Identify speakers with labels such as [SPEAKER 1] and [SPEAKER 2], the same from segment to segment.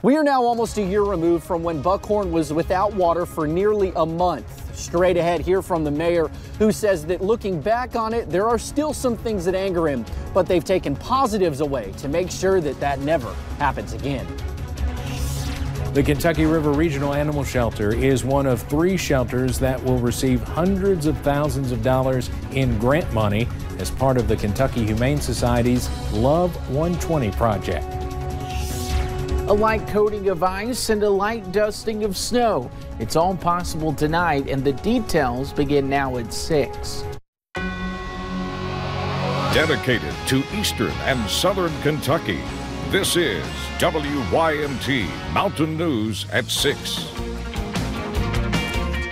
[SPEAKER 1] We are now almost a year removed from when Buckhorn was without water for nearly a month. Straight ahead, hear from the mayor, who says that looking back on it, there are still some things that anger him, but they've taken positives away to make sure that that never happens again.
[SPEAKER 2] The Kentucky River Regional Animal Shelter is one of 3 shelters that will receive hundreds of thousands of dollars in grant money as part of the Kentucky Humane Society's Love 120 project.
[SPEAKER 3] A light coating of ice and a light dusting of snow. It's all possible tonight, and the details begin now at 6.
[SPEAKER 4] Dedicated to Eastern and Southern Kentucky, this is WYMT Mountain News at 6.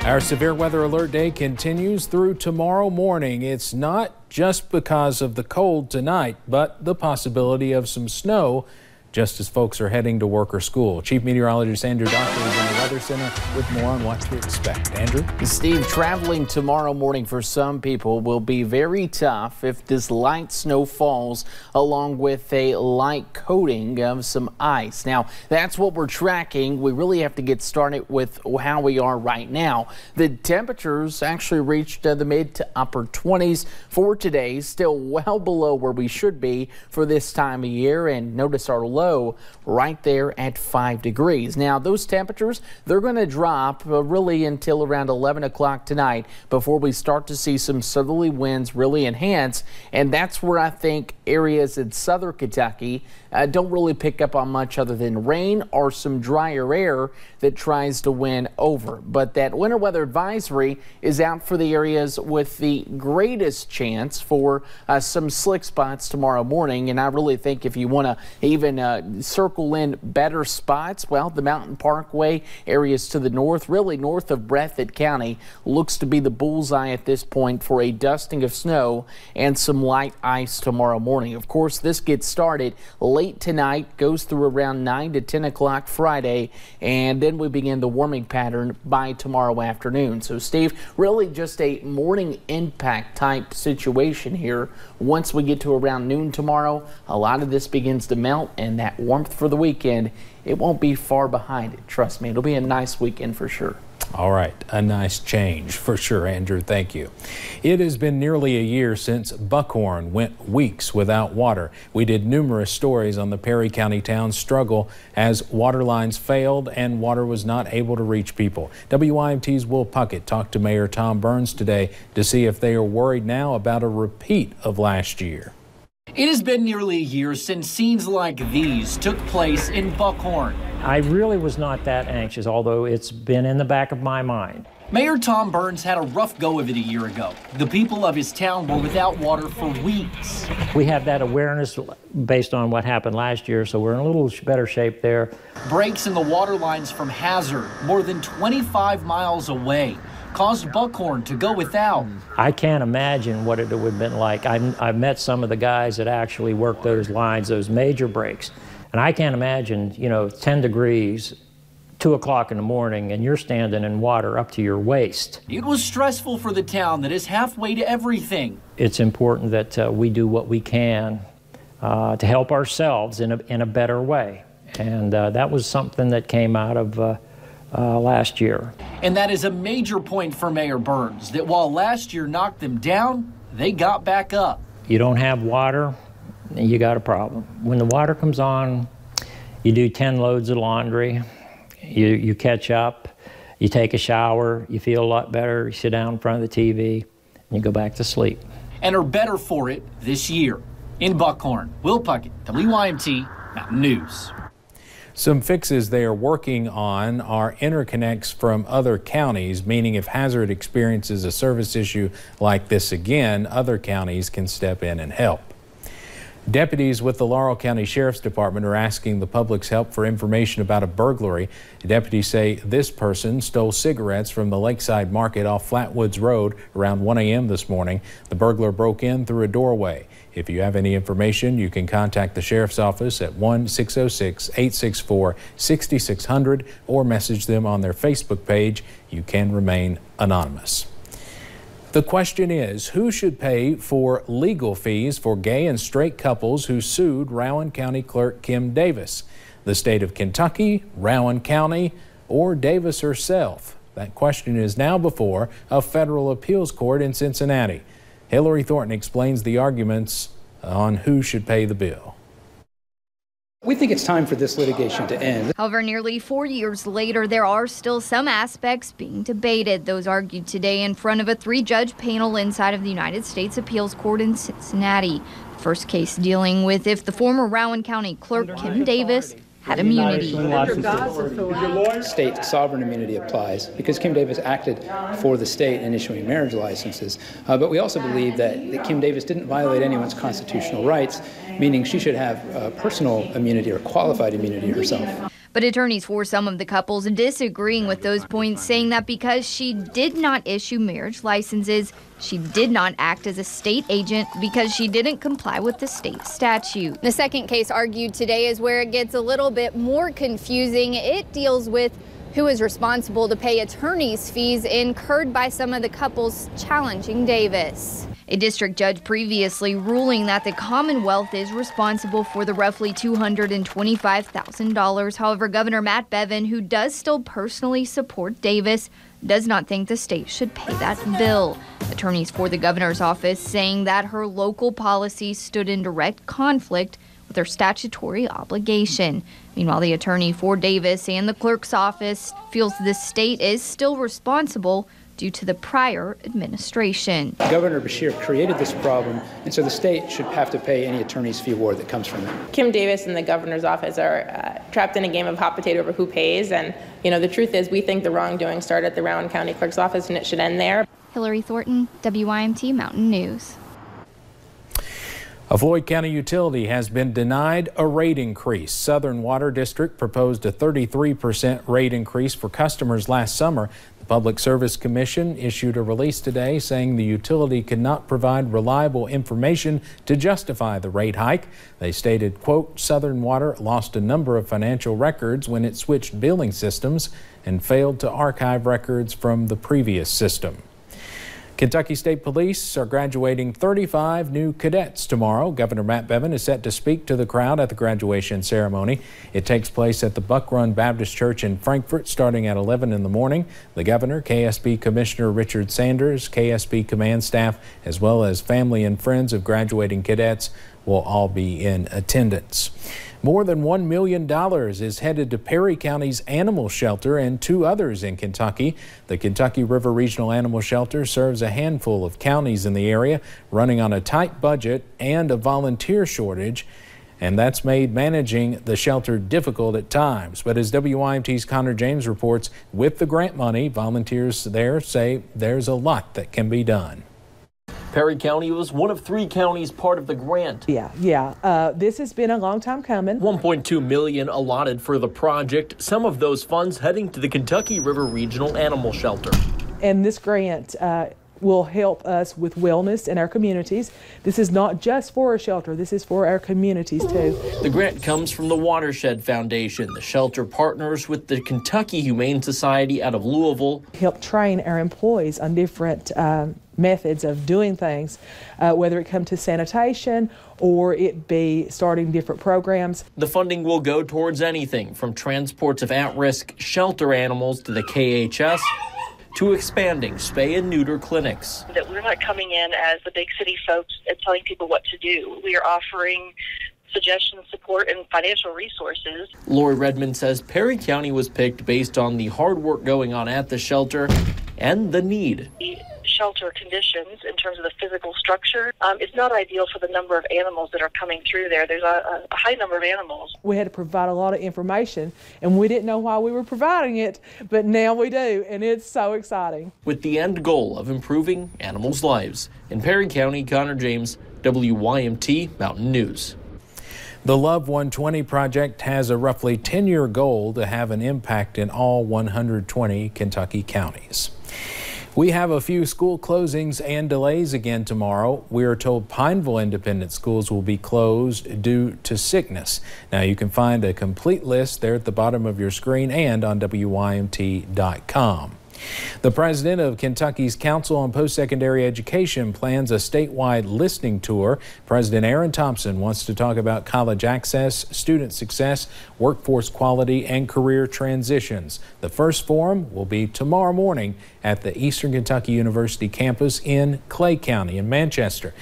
[SPEAKER 2] Our severe weather alert day continues through tomorrow morning. It's not just because of the cold tonight, but the possibility of some snow just as folks are heading to work or school. Chief Meteorologist Andrew Doctor is in the Weather Center with more on what to expect. Andrew?
[SPEAKER 3] Steve, traveling tomorrow morning for some people will be very tough if this light snow falls along with a light coating of some ice. Now, that's what we're tracking. We really have to get started with how we are right now. The temperatures actually reached the mid to upper 20s for today, still well below where we should be for this time of year. And notice our low right there at 5 degrees. Now, those temperatures, they're going to drop really until around 11 o'clock tonight before we start to see some southerly winds really enhance. And that's where I think areas in southern Kentucky don't really pick up on much other than rain or some drier air that tries to win over. But that winter weather advisory is out for the areas with the greatest chance for some slick spots tomorrow morning. And I really think if you want to even circle in better spots, well, the Mountain Parkway areas to the north, really north of Breathitt County, looks to be the bullseye at this point for a dusting of snow and some light ice tomorrow morning. Of course, this gets started late tonight, goes through around 9 to 10 o'clock Friday, and then we begin the warming pattern by tomorrow afternoon. So, Steve, really just a morning impact type situation here. Once we get to around noon tomorrow, a lot of this begins to melt, and that warmth for the weekend, it won't be far behind it. Trust me, it'll be a nice weekend for sure.
[SPEAKER 2] All right, a nice change for sure, Andrew. Thank you. It has been nearly a year since Buckhorn went weeks without water. We did numerous stories on the Perry County town's struggle as water lines failed and water was not able to reach people. WYMT's Will Puckett talked to Mayor Tom Burns today to see if they are worried now about a repeat of last year.
[SPEAKER 1] It has been nearly a year since scenes like these took place in Buckhorn.
[SPEAKER 5] I really was not that anxious, although it's been in the back of my mind.
[SPEAKER 1] Mayor Tom Burns had a rough go of it a year ago. The people of his town were without water for weeks.
[SPEAKER 5] We have that awareness based on what happened last year, so we're in a little better shape there.
[SPEAKER 1] Breaks in the water lines from Hazard, more than 25 miles away, caused Buckhorn to go without.
[SPEAKER 5] I can't imagine what it would have been like. I've met some of the guys that actually work those lines, those major breaks, and I can't imagine, 10 degrees, 2 o'clock in the morning, and you're standing in water up to your waist.
[SPEAKER 1] It was stressful for the town that is halfway to everything.
[SPEAKER 5] It's important that we do what we can to help ourselves in a better way, and that was something that came out of last year.
[SPEAKER 1] And that is a major point for Mayor Burns, that while last year knocked them down, they got back up.
[SPEAKER 5] You don't have water, you got a problem. When the water comes on, you do 10 loads of laundry, you catch up, you take a shower, you feel a lot better, you sit down in front of the TV, and you go back to sleep.
[SPEAKER 1] And are better for it this year. In Buckhorn, Will Puckett, WYMT Mountain News.
[SPEAKER 2] Some fixes they are working on are interconnects from other counties, meaning if Hazard experiences a service issue like this again, other counties can step in and help. Deputies with the Laurel County Sheriff's Department are asking the public's help for information about a burglary. Deputies say this person stole cigarettes from the Lakeside Market off Flatwoods Road around 1 a.m. this morning. The burglar broke in through a doorway. If you have any information, you can contact the Sheriff's Office at 1-606-864-6600 or message them on their Facebook page. You can remain anonymous. The question is, who should pay for legal fees for gay and straight couples who sued Rowan County Clerk Kim Davis? the state of Kentucky, Rowan County, or Davis herself? That question is now before a federal appeals court in Cincinnati. Hillary Thornton explains the arguments on who should pay the bill.
[SPEAKER 6] We think it's time for this litigation to end.
[SPEAKER 7] However, nearly 4 years later, there are still some aspects being debated. Those argued today in front of a 3-judge panel inside of the United States Appeals Court in Cincinnati. The first case dealing with if the former Rowan County clerk, Kim Davis, had immunity.
[SPEAKER 6] State sovereign immunity applies because Kim Davis acted for the state in issuing marriage licenses. But we also believe that Kim Davis didn't violate anyone's constitutional rights, meaning she should have personal immunity or qualified immunity herself.
[SPEAKER 7] But attorneys for some of the couples disagreeing with those points, saying that because she did not issue marriage licenses, she did not act as a state agent because she didn't comply with the state statute.
[SPEAKER 8] The second case argued today is where it gets a little bit more confusing. It deals with who is responsible to pay attorney's fees incurred by some of the couples challenging Davis.
[SPEAKER 7] A district judge previously ruling that the Commonwealth is responsible for the roughly $225,000. However, Governor Matt Bevin, who does still personally support Davis, does not think the state should pay that bill. Attorneys for the governor's office saying that her local policy stood in direct conflict with her statutory obligation. Meanwhile, the attorney for Davis and the clerk's office feels the state is still responsible due to the prior administration.
[SPEAKER 6] Governor Beshear created this problem, and so the state should have to pay any attorney's fee award that comes from it.
[SPEAKER 9] Kim Davis and the governor's office are trapped in a game of hot potato over who pays, and the truth is we think the wrongdoing started at the Rowan County Clerk's office and it should end there.
[SPEAKER 7] Hillary Thornton, WYMT Mountain News.
[SPEAKER 2] A Floyd County utility has been denied a rate increase. Southern Water District proposed a 33% rate increase for customers last summer. The Public Service Commission issued a release today saying the utility could not provide reliable information to justify the rate hike. They stated, quote, Southern Water lost a number of financial records when it switched billing systems and failed to archive records from the previous system. Kentucky State Police are graduating 35 new cadets tomorrow. Governor Matt Bevin is set to speak to the crowd at the graduation ceremony. It takes place at the Buck Run Baptist Church in Frankfort starting at 11 in the morning. The governor, KSB Commissioner Richard Sanders, KSB command staff, as well as family and friends of graduating cadets will all be in attendance. More than $1 million is headed to Perry County's animal shelter and 2 others in Kentucky. The Kentucky River Regional Animal Shelter serves a handful of counties in the area, running on a tight budget and a volunteer shortage, and that's made managing the shelter difficult at times. But as WYMT's Connor James reports, with the grant money, volunteers there say there's a lot that can be done.
[SPEAKER 10] Perry County was one of 3 counties part of the grant.
[SPEAKER 11] This has been a long time coming.
[SPEAKER 10] $1.2 million allotted for the project, some of those funds heading to the Kentucky River Regional Animal Shelter.
[SPEAKER 11] And this grant will help us with wellness in our communities. This is not just for a shelter, this is for our communities too.
[SPEAKER 10] The grant comes from the Watershed Foundation. The shelter partners with the Kentucky Humane Society out of Louisville.
[SPEAKER 11] Help train our employees on different methods of doing things, whether it come to sanitation or it be starting different programs.
[SPEAKER 10] The funding will go towards anything from transports of at-risk shelter animals to the KHS to expanding spay and neuter clinics.
[SPEAKER 12] That we're not coming in as the big city folks and telling people what to do. We are offering suggestions, support, and financial resources.
[SPEAKER 10] Lori Redmond says Perry County was picked based on the hard work going on at the shelter and the need.
[SPEAKER 12] The shelter conditions in terms of the physical structure is not ideal for the number of animals that are coming through there. There's a high number of animals.
[SPEAKER 11] We had to provide a lot of information, and we didn't know why we were providing it, but now we do, and it's so exciting.
[SPEAKER 10] With the end goal of improving animals' lives. In Perry County, Connor James, WYMT Mountain News.
[SPEAKER 2] The Love 120 project has a roughly 10-year goal to have an impact in all 120 Kentucky counties. We have a few school closings and delays again tomorrow. We are told Pineville Independent Schools will be closed due to sickness. Now you can find a complete list there at the bottom of your screen and on WYMT.com. The president of Kentucky's Council on Post-Secondary Education plans a statewide listening tour. President Aaron Thompson wants to talk about college access, student success, workforce quality, and career transitions. The first forum will be tomorrow morning at the Eastern Kentucky University campus in Clay County in Manchester.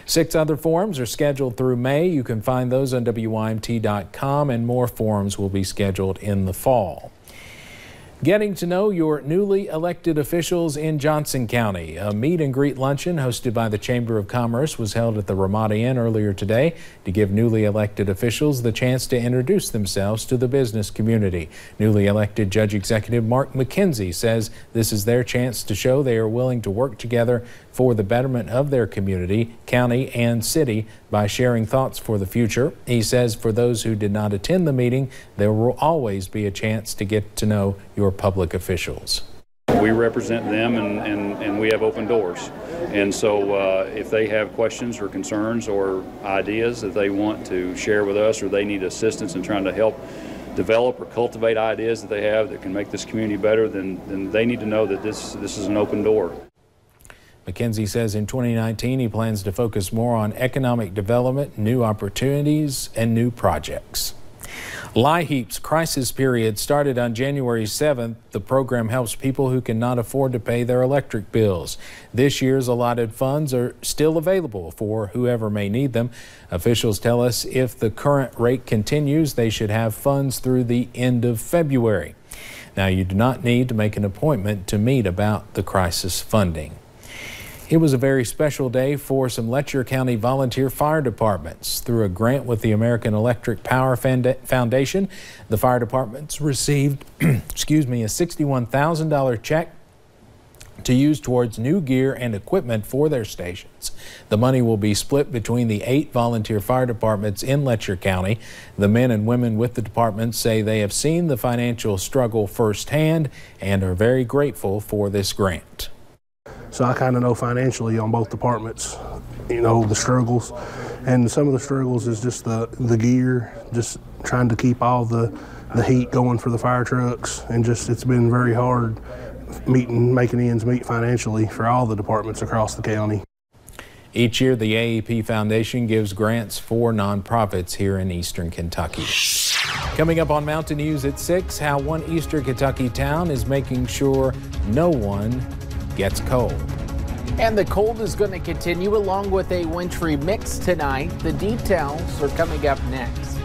[SPEAKER 2] 6 other forums are scheduled through May. You can find those on WYMT.com, and more forums will be scheduled in the fall. Getting to know your newly elected officials in Johnson County. A meet and greet luncheon hosted by the Chamber of Commerce was held at the Ramada Inn earlier today to give newly elected officials the chance to introduce themselves to the business community. Newly elected Judge Executive Mark McKenzie says this is their chance to show they are willing to work together for the betterment of their community, county, and city by sharing thoughts for the future. He says for those who did not attend the meeting, there will always be a chance to get to know your public officials.
[SPEAKER 13] We represent them and we have open doors. And so if they have questions or concerns or ideas that they want to share with us, or they need assistance in trying to help develop or cultivate ideas that they have that can make this community better, then they need to know that this is an open door.
[SPEAKER 2] McKenzie says in 2019 he plans to focus more on economic development, new opportunities, and new projects. LIHEAP's crisis period started on January 7th. The program helps people who cannot afford to pay their electric bills. This year's allotted funds are still available for whoever may need them. Officials tell us if the current rate continues, they should have funds through the end of February. Now, you do not need to make an appointment to meet about the crisis funding. It was a very special day for some Letcher County volunteer fire departments. Through a grant with the American Electric Power Foundation, the fire departments received a $61,000 check to use towards new gear and equipment for their stations. The money will be split between the 8 volunteer fire departments in Letcher County. The men and women with the departments say they have seen the financial struggle firsthand and are very grateful for this grant.
[SPEAKER 14] So I kind of know financially on both departments, you know, the struggles. And some of the struggles is just the gear, just trying to keep all the heat going for the fire trucks. And just it's been very hard making ends meet financially for all the departments across the county.
[SPEAKER 2] Each year, the AEP Foundation gives grants for nonprofits here in Eastern Kentucky. Coming up on Mountain News at 6, how one Eastern Kentucky town is making sure no one gets cold.
[SPEAKER 3] And the cold is going to continue along with a wintry mix tonight. The details are coming up next.